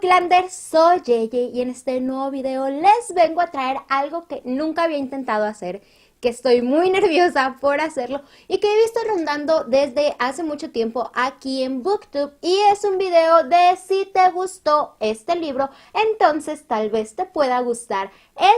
Booklanders, soy Yeye y en este nuevo video les vengo a traer algo que nunca había intentado hacer, que estoy muy nerviosa por hacerlo y que he visto rondando desde hace mucho tiempo aquí en BookTube, y es un video de si te gustó este libro, entonces tal vez te pueda gustar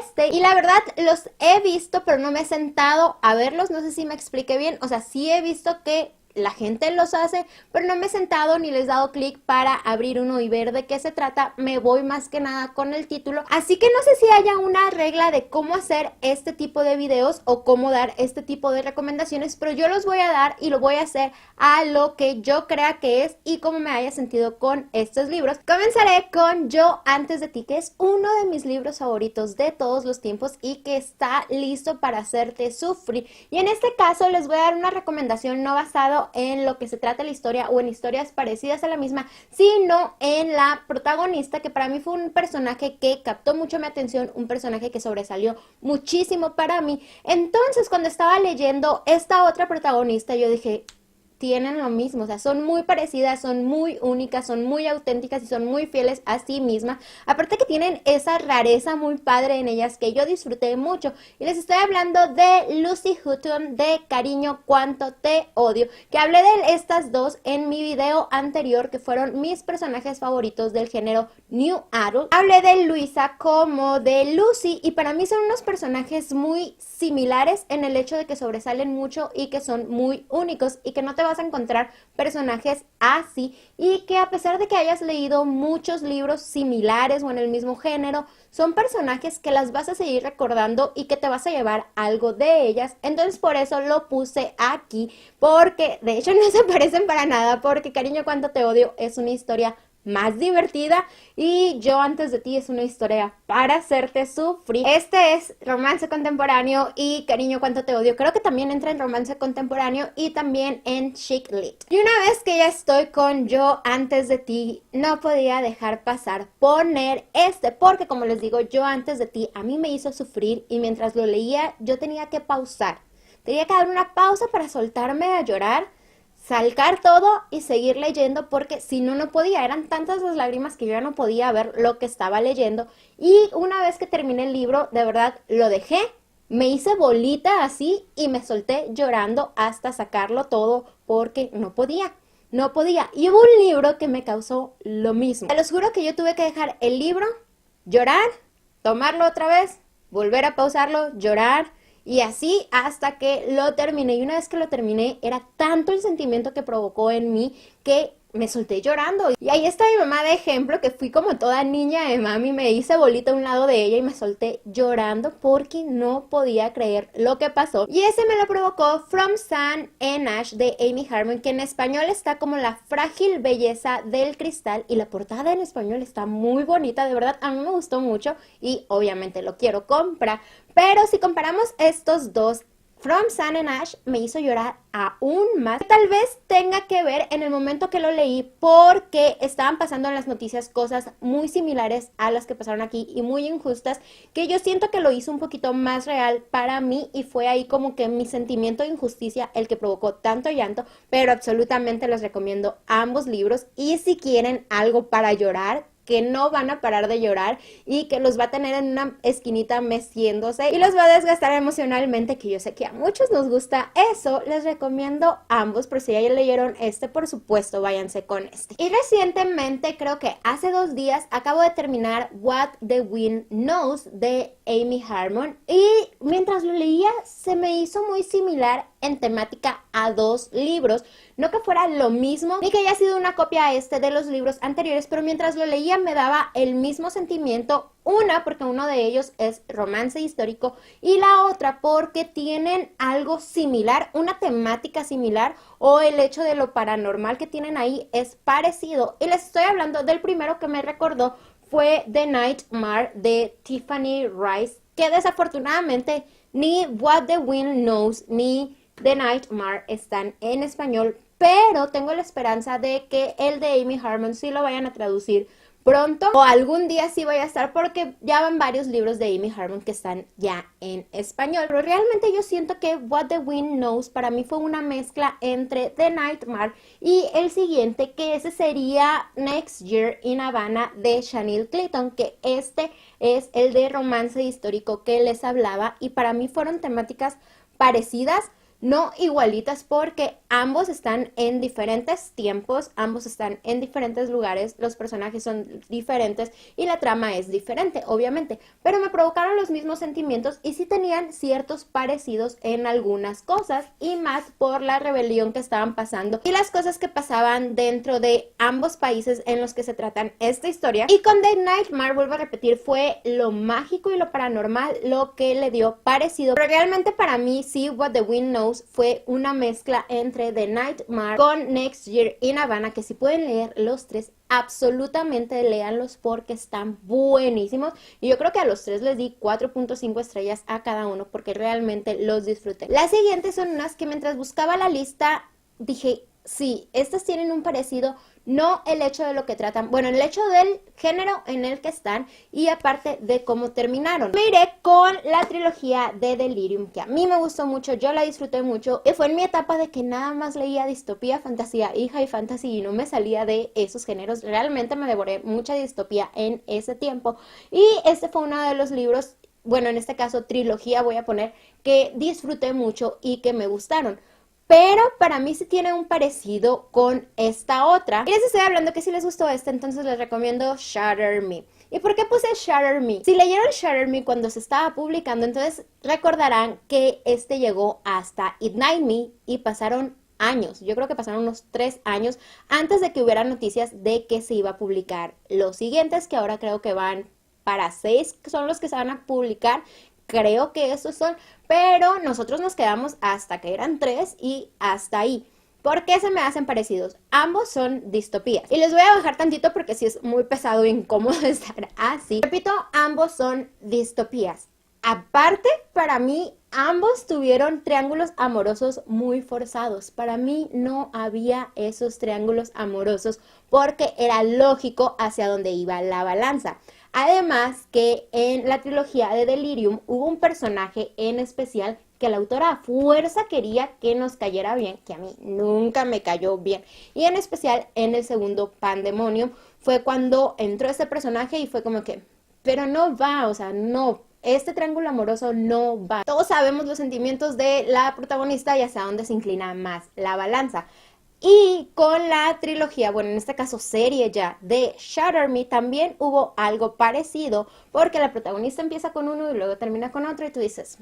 este. Y la verdad los he visto pero no me he sentado a verlos, no sé si me expliqué bien, o sea, sí he visto que la gente los hace, pero no me he sentado ni les he dado clic para abrir uno y ver de qué se trata. Me voy más que nada con el título, así que no sé si haya una regla de cómo hacer este tipo de videos o cómo dar este tipo de recomendaciones, pero yo los voy a dar y lo voy a hacer a lo que yo crea que es y cómo me haya sentido con estos libros. Comenzaré con Yo antes de ti, que es uno de mis libros favoritos de todos los tiempos y que está listo para hacerte sufrir, y en este caso les voy a dar una recomendación no basado en lo que se trata la historia o en historias parecidas a la misma, sino en la protagonista, que para mí fue un personaje que captó mucho mi atención, un personaje que sobresalió muchísimo para mí. Entonces, cuando estaba leyendo esta otra protagonista, yo dije, tienen lo mismo, o sea, son muy parecidas, son muy únicas, son muy auténticas y son muy fieles a sí mismas. Aparte que tienen esa rareza muy padre en ellas que yo disfruté mucho. Y les estoy hablando de Lucy Hutton, de Cariño, cuánto te odio, que hablé de estas dos en mi video anterior, que fueron mis personajes favoritos del género New Adult. Hablé de Luisa como de Lucy y para mí son unos personajes muy similares en el hecho de que sobresalen mucho y que son muy únicos y que no te vas a encontrar personajes así, y que a pesar de que hayas leído muchos libros similares o en el mismo género, son personajes que las vas a seguir recordando y que te vas a llevar algo de ellas. Entonces por eso lo puse aquí, porque de hecho no se parecen para nada, porque Cariño, cuánto te odio es una historia más divertida y Yo antes de ti es una historia para hacerte sufrir. Este es romance contemporáneo y Cariño, cuánto te odio creo que también entra en romance contemporáneo y también en chick lit. Y una vez que ya estoy con Yo antes de ti, no podía dejar pasar poner este, porque como les digo, Yo antes de ti a mí me hizo sufrir y mientras lo leía yo tenía que pausar, tenía que dar una pausa para soltarme a llorar, sacar todo y seguir leyendo, porque si no, no podía. Eran tantas las lágrimas que yo ya no podía ver lo que estaba leyendo. Y una vez que terminé el libro, de verdad, lo dejé, me hice bolita así y me solté llorando hasta sacarlo todo porque no podía. No podía. Y hubo un libro que me causó lo mismo. Te los juro que yo tuve que dejar el libro, llorar, tomarlo otra vez, volver a pausarlo, llorar, y así hasta que lo terminé. Y una vez que lo terminé, era tanto el sentimiento que provocó en mí que me solté llorando. Y ahí está mi mamá de ejemplo, que fui como toda niña de mami, me hice bolita a un lado de ella y me solté llorando porque no podía creer lo que pasó. Y ese me lo provocó From Sun and Ash de Amy Harmon, que en español está como La frágil belleza del cristal, y la portada en español está muy bonita, de verdad a mí me gustó mucho y obviamente lo quiero comprar. Pero si comparamos estos dos, From Sun and Ash me hizo llorar aún más. Tal vez tenga que ver en el momento que lo leí, porque estaban pasando en las noticias cosas muy similares a las que pasaron aquí y muy injustas, que yo siento que lo hizo un poquito más real para mí, y fue ahí como que mi sentimiento de injusticia el que provocó tanto llanto. Pero absolutamente les recomiendo ambos libros, y si quieren algo para llorar, que no van a parar de llorar y que los va a tener en una esquinita meciéndose y los va a desgastar emocionalmente, que yo sé que a muchos nos gusta eso, les recomiendo ambos. Por si ya leyeron este, por supuesto, váyanse con este. Y recientemente, creo que hace 2 días, acabo de terminar What the Wind Knows de Amy Harmon, y mientras lo leía se me hizo muy similar en temática a 2 libros. No que fuera lo mismo, ni que haya sido una copia de los libros anteriores, pero mientras lo leía me daba el mismo sentimiento. Una, porque uno de ellos es romance histórico, y la otra porque tienen algo similar, una temática similar, o el hecho de lo paranormal que tienen ahí es parecido. Y les estoy hablando del primero que me recordó, fue The Nightmare de Tiffany Rice, que desafortunadamente ni What the Wind Knows ni The Nightmare están en español, pero tengo la esperanza de que el de Amy Harmon sí lo vayan a traducir pronto o algún día sí voy a estar porque ya van varios libros de Amy Harmon que están ya en español. Pero realmente yo siento que What the Wind Knows para mí fue una mezcla entre The Nightmare y el siguiente, que ese sería Next Year in Havana de Chanel Clayton, que este es el de romance histórico que les hablaba, y para mí fueron temáticas parecidas, no igualitas, porque ambos están en diferentes tiempos, ambos están en diferentes lugares, los personajes son diferentes y la trama es diferente, obviamente, pero me provocaron los mismos sentimientos y sí tenían ciertos parecidos en algunas cosas, y más por la rebelión que estaban pasando y las cosas que pasaban dentro de ambos países en los que se tratan esta historia. Y con The Nightmare, vuelvo a repetir, fue lo mágico y lo paranormal lo que le dio parecido, pero realmente para mí sí, What the Wind Knows fue una mezcla entre The Nightmare con Next Year in Havana, que si pueden leer los tres, absolutamente léanlos porque están buenísimos, y yo creo que a los tres les di 4.5 estrellas a cada uno porque realmente los disfruté. Las siguientes son unas que mientras buscaba la lista dije, sí, estas tienen un parecido, no el hecho de lo que tratan, bueno, el hecho del género en el que están y aparte de cómo terminaron. Me iré con la trilogía de Delirium, que a mí me gustó mucho, yo la disfruté mucho, y fue en mi etapa de que nada más leía distopía, fantasía y high fantasy y no me salía de esos géneros. Realmente me devoré mucha distopía en ese tiempo, y este fue uno de los libros, bueno, en este caso trilogía voy a poner, que disfruté mucho y que me gustaron. Pero para mí sí tiene un parecido con esta otra. Y les estoy hablando que si les gustó esta, entonces les recomiendo Shatter Me. ¿Y por qué puse Shatter Me? Si leyeron Shatter Me cuando se estaba publicando, entonces recordarán que este llegó hasta Ignite Me y pasaron años. Yo creo que pasaron unos 3 años antes de que hubiera noticias de que se iba a publicar los siguientes, que ahora creo que van para 6, que son los que se van a publicar. Creo que esos son, pero nosotros nos quedamos hasta que eran 3 y hasta ahí. ¿Por qué se me hacen parecidos? Ambos son distopías. Y les voy a bajar tantito porque sí es muy pesado e incómodo estar así. Repito, ambos son distopías. Aparte, para mí, ambos tuvieron triángulos amorosos muy forzados. Para mí no había esos triángulos amorosos porque era lógico hacia dónde iba la balanza. Además que en la trilogía de Delirium hubo un personaje en especial que la autora a fuerza quería que nos cayera bien, que a mí nunca me cayó bien. Y en especial en el segundo Pandemonium fue cuando entró ese personaje y fue como que, pero no va, o sea, no, este triángulo amoroso no va. Todos sabemos los sentimientos de la protagonista y hacia dónde se inclina más la balanza. Y con la trilogía, bueno, en este caso serie ya, de Shatter Me, también hubo algo parecido, porque la protagonista empieza con uno y luego termina con otro y tú dices,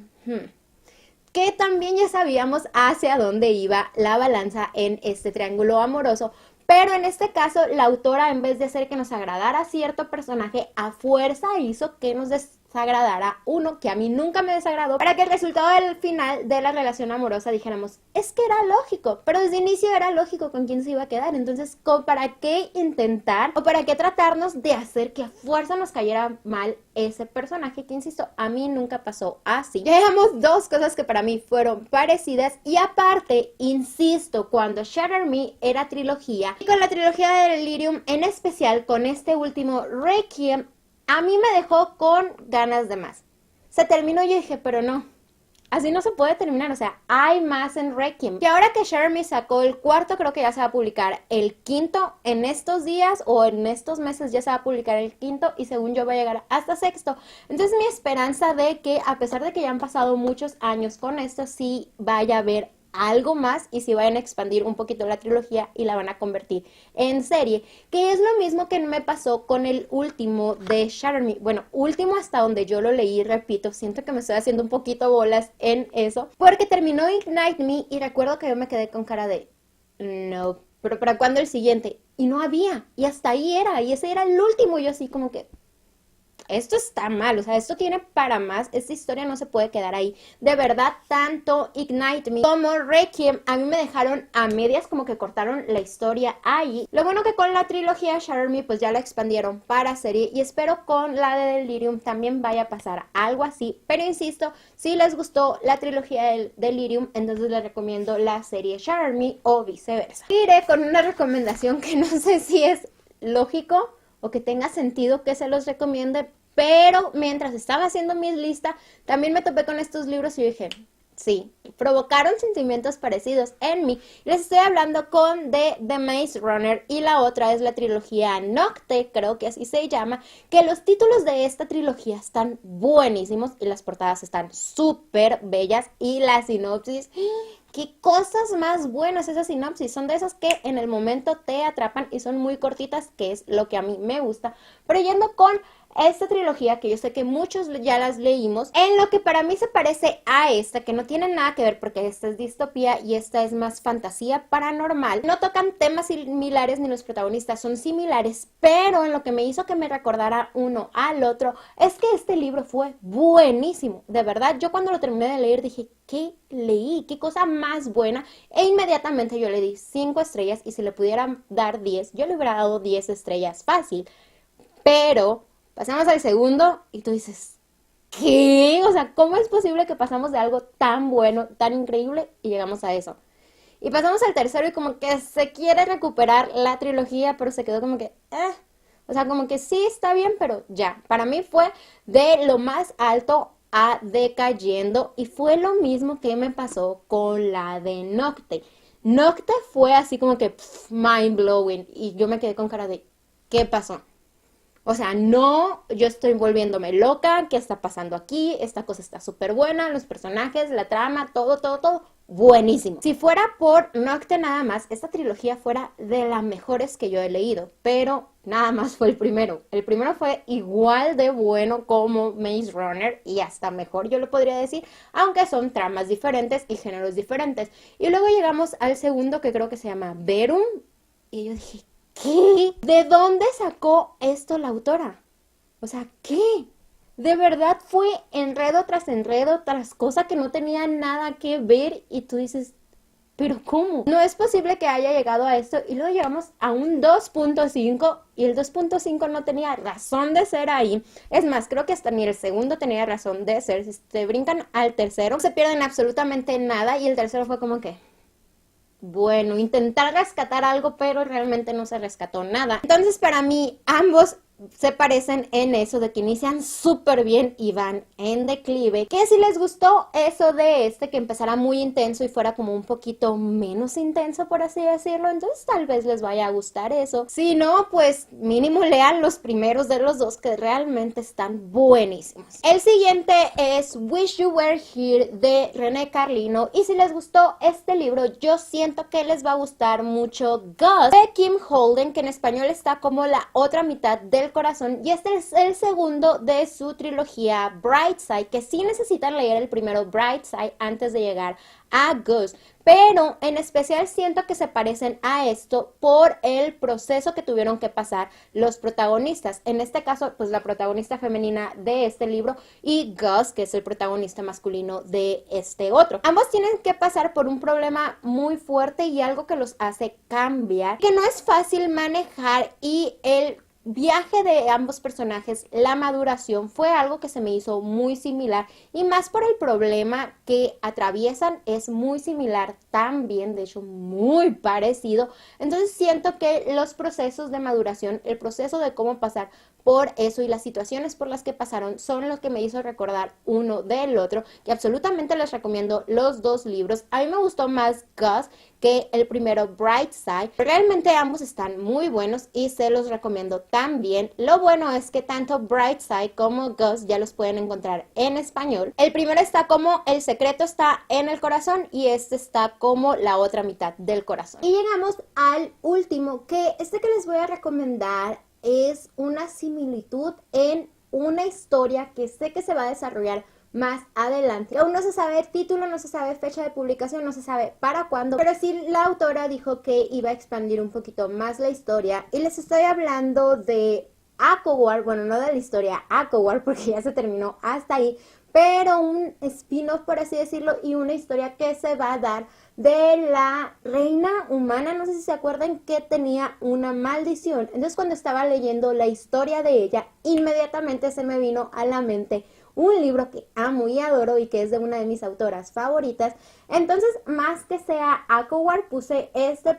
que también ya sabíamos hacia dónde iba la balanza en este triángulo amoroso, pero en este caso la autora, en vez de hacer que nos agradara cierto personaje, a fuerza hizo que nos desagradara uno que a mí nunca me desagradó, para que el resultado del final de la relación amorosa dijéramos, es que era lógico, pero desde el inicio era lógico con quién se iba a quedar. Entonces, ¿para qué intentar o para qué tratarnos de hacer que a fuerza nos cayera mal ese personaje? Que insisto, a mí nunca pasó así. Ya veamos dos cosas que para mí fueron parecidas, y aparte, insisto, cuando Shatter Me era trilogía, y con la trilogía de Delirium, en especial con este último Requiem, a mí me dejó con ganas de más. Se terminó y yo dije, pero no, así no se puede terminar, o sea, hay más en Requiem. Y ahora que Shatter Me sacó el cuarto, creo que ya se va a publicar el quinto en estos días o en estos meses, ya se va a publicar el quinto y según yo va a llegar hasta sexto. Entonces mi esperanza de que, a pesar de que ya han pasado muchos años con esto, sí vaya a haber algo más y si vayan a expandir un poquito la trilogía y la van a convertir en serie, que es lo mismo que me pasó con el último de Shatter Me. Bueno, último hasta donde yo lo leí, repito, siento que me estoy haciendo un poquito bolas en eso, porque terminó Ignite Me y recuerdo que yo me quedé con cara de no, pero ¿para cuándo el siguiente? Y no había, y hasta ahí era, y ese era el último, y yo así como que esto está mal, o sea, esto tiene para más, esta historia no se puede quedar ahí. De verdad, tanto Ignite Me como Requiem a mí me dejaron a medias, como que cortaron la historia ahí. Lo bueno que con la trilogía Shatter Me pues ya la expandieron para serie y espero con la de Delirium también vaya a pasar algo así. Pero insisto, si les gustó la trilogía del Delirium, entonces les recomiendo la serie Shatter Me o viceversa. Iré con una recomendación que no sé si es lógico o que tenga sentido que se los recomiende, pero mientras estaba haciendo mi lista, también me topé con estos libros y dije, sí, provocaron sentimientos parecidos en mí. Les estoy hablando de The Maze Runner y la otra es la trilogía Nocte, creo que así se llama, que los títulos de esta trilogía están buenísimos y las portadas están súper bellas y la sinopsis, qué cosas más buenas esas sinopsis, son de esas que en el momento te atrapan y son muy cortitas, que es lo que a mí me gusta. Pero yendo con esta trilogía, que yo sé que muchos ya las leímos, en lo que para mí se parece a esta, que no tiene nada que ver porque esta es distopía y esta es más fantasía paranormal, no tocan temas similares ni los protagonistas son similares, pero en lo que me hizo que me recordara uno al otro es que este libro fue buenísimo, de verdad. Yo cuando lo terminé de leer dije, ¿qué leí? ¿Qué cosa más buena? E inmediatamente yo le di 5 estrellas y si le pudiera dar 10, yo le hubiera dado 10 estrellas fácil, pero pasamos al segundo y tú dices, ¿qué? O sea, ¿cómo es posible que pasamos de algo tan bueno, tan increíble y llegamos a eso? Y pasamos al tercero y como que se quiere recuperar la trilogía, pero se quedó como que, O sea, como que sí está bien, pero ya. Para mí fue de lo más alto a decayendo y fue lo mismo que me pasó con la de Nocte. Nocte fue así como que mind blowing y yo me quedé con cara de, ¿qué pasó? O sea, no, yo estoy volviéndome loca, ¿qué está pasando aquí? Esta cosa está súper buena, los personajes, la trama, todo, buenísimo. Si fuera por Nocte nada más, esta trilogía fuera de las mejores que yo he leído, pero nada más fue el primero. El primero fue igual de bueno como Maze Runner y hasta mejor yo lo podría decir, aunque son tramas diferentes y géneros diferentes. Y luego llegamos al segundo que creo que se llama Verum y yo dije, ¿qué? ¿De dónde sacó esto la autora? O sea, ¿qué? De verdad fue enredo tras cosa que no tenía nada que ver y tú dices, ¿pero cómo? No es posible que haya llegado a esto y luego llegamos a un 2.5 y el 2.5 no tenía razón de ser ahí. Es más, creo que hasta ni el segundo tenía razón de ser. Si te brincan al tercero, no se pierden absolutamente nada y el tercero fue como que, bueno, intentar rescatar algo, pero realmente no se rescató nada. Entonces, para mí, ambos se parecen en eso de que inician súper bien y van en declive. Que si les gustó eso de que empezara muy intenso y fuera como un poquito menos intenso, por así decirlo, entonces tal vez les vaya a gustar eso. Si no, pues mínimo lean los primeros de los dos que realmente están buenísimos. El siguiente es Wish You Were Here de René Carlino y si les gustó este libro, yo siento que les va a gustar mucho Gus de Kim Holden, que en español está como La otra mitad del corazón y este es el segundo de su trilogía Brightside, que sí necesitan leer el primero Brightside antes de llegar a Gus, pero en especial siento que se parecen a esto por el proceso que tuvieron que pasar los protagonistas, en este caso pues la protagonista femenina de este libro y Gus, que es el protagonista masculino de este otro. Ambos tienen que pasar por un problema muy fuerte y algo que los hace cambiar, que no es fácil manejar y el viaje de ambos personajes, la maduración, fue algo que se me hizo muy similar y más por el problema que atraviesan es muy similar también, de hecho muy parecido. Entonces siento que los procesos de maduración, el proceso de cómo pasar por eso y las situaciones por las que pasaron son los que me hizo recordar uno del otro, que absolutamente les recomiendo los dos libros. A mí me gustó más Gus que el primero Brightside. Realmente ambos están muy buenos y se los recomiendo también. Lo bueno es que tanto Brightside como Gus ya los pueden encontrar en español. El primero está como El secreto está en el corazón y este está como La otra mitad del corazón. Y llegamos al último, que que les voy a recomendar es una similitud en una historia que sé que se va a desarrollar más adelante. Aún no se sabe el título, no se sabe fecha de publicación, no se sabe para cuándo, pero sí la autora dijo que iba a expandir un poquito más la historia y les estoy hablando de ACOWAR, bueno, no de la historia ACOWAR porque ya se terminó hasta ahí, pero un spin-off, por así decirlo, y una historia que se va a dar de la reina humana. No sé si se acuerdan que tenía una maldición. Entonces, cuando estaba leyendo la historia de ella, inmediatamente se me vino a la mente un libro que amo y adoro y que es de una de mis autoras favoritas. Entonces, más que sea ACOWAR, puse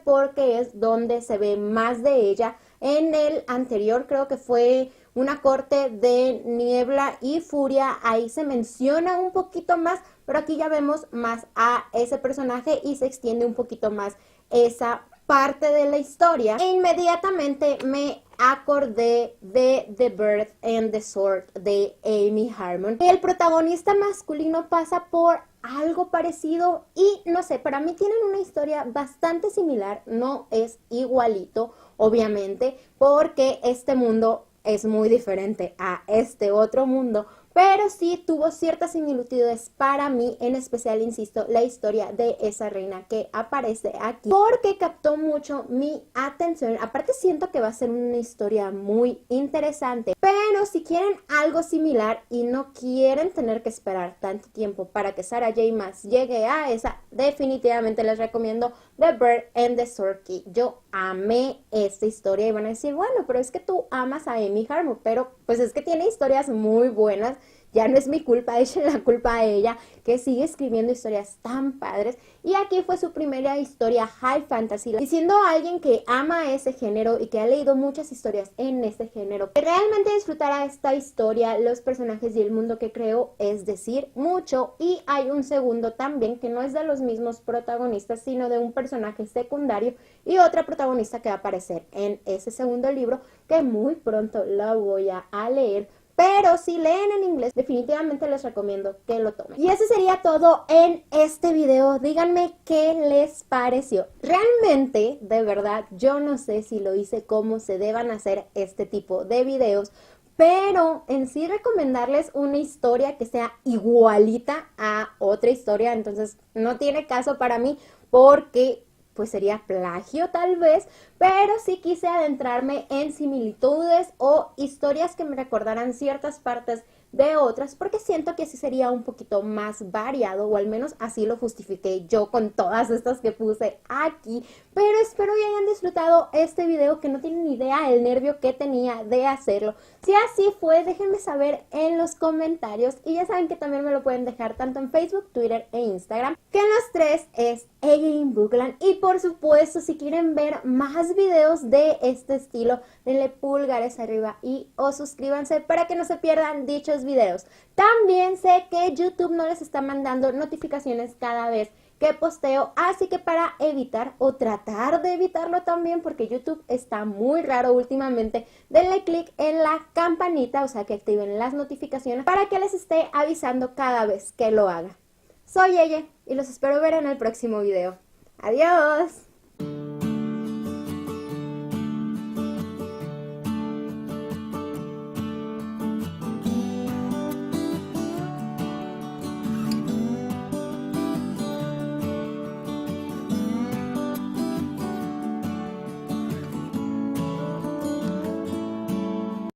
porque es donde se ve más de ella. En el anterior creo que fue una corte de niebla y furia, ahí se menciona un poquito más, pero aquí ya vemos más a ese personaje y se extiende un poquito más esa parte de la historia. E inmediatamente me acordé de The Bird and the Sword de Amy Harmon. El protagonista masculino pasa por algo parecido y no sé, para mí tienen una historia bastante similar, no es igualito, obviamente, porque este mundo es muy diferente a este otro mundo, pero sí tuvo ciertas similitudes para mí, en especial, insisto, la historia de esa reina que aparece aquí, porque captó mucho mi atención. Aparte siento que va a ser una historia muy interesante, pero si quieren algo similar y no quieren tener que esperar tanto tiempo para que Sarah J. Maas llegue a esa, definitivamente les recomiendo The Bird and the Sword. Yo amé esta historia y van a decir, bueno, pero es que tú amas a Amy Harmon, pero pues es que tiene historias muy buenas. Ya no es mi culpa, echen la culpa a ella, que sigue escribiendo historias tan padres. Y aquí fue su primera historia high fantasy. Y siendo alguien que ama ese género y que ha leído muchas historias en ese género, que realmente disfrutará esta historia, los personajes y el mundo que creó, es decir, mucho. Y hay un segundo también que no es de los mismos protagonistas, sino de un personaje secundario y otra protagonista que va a aparecer en ese segundo libro, que muy pronto lo voy a leer. Pero si leen en inglés, definitivamente les recomiendo que lo tomen. Y eso sería todo en este video. Díganme qué les pareció. Realmente, de verdad, yo no sé si lo hice como se deban hacer este tipo de videos, pero en sí recomendarles una historia que sea igualita a otra historia, entonces no tiene caso para mí, porque pues sería plagio tal vez, pero sí quise adentrarme en similitudes o historias que me recordaran ciertas partes de otras, porque siento que así sería un poquito más variado, o al menos así lo justifiqué yo con todas estas que puse aquí. Pero espero que hayan disfrutado este video, que no tienen ni idea el nervio que tenía de hacerlo. Si así fue, déjenme saber en los comentarios, y ya saben que también me lo pueden dejar tanto en Facebook, Twitter e Instagram, que en los tres es Evelyn Bookland. Y por supuesto, si quieren ver más videos de este estilo, denle pulgares arriba y o suscríbanse para que no se pierdan dichos videos. También sé que YouTube no les está mandando notificaciones cada vez que posteo, así que para evitar o tratar de evitarlo también, porque YouTube está muy raro últimamente, denle clic en la campanita, o sea que activen las notificaciones para que les esté avisando cada vez que lo haga. Soy Yeye y los espero ver en el próximo video. ¡Adiós!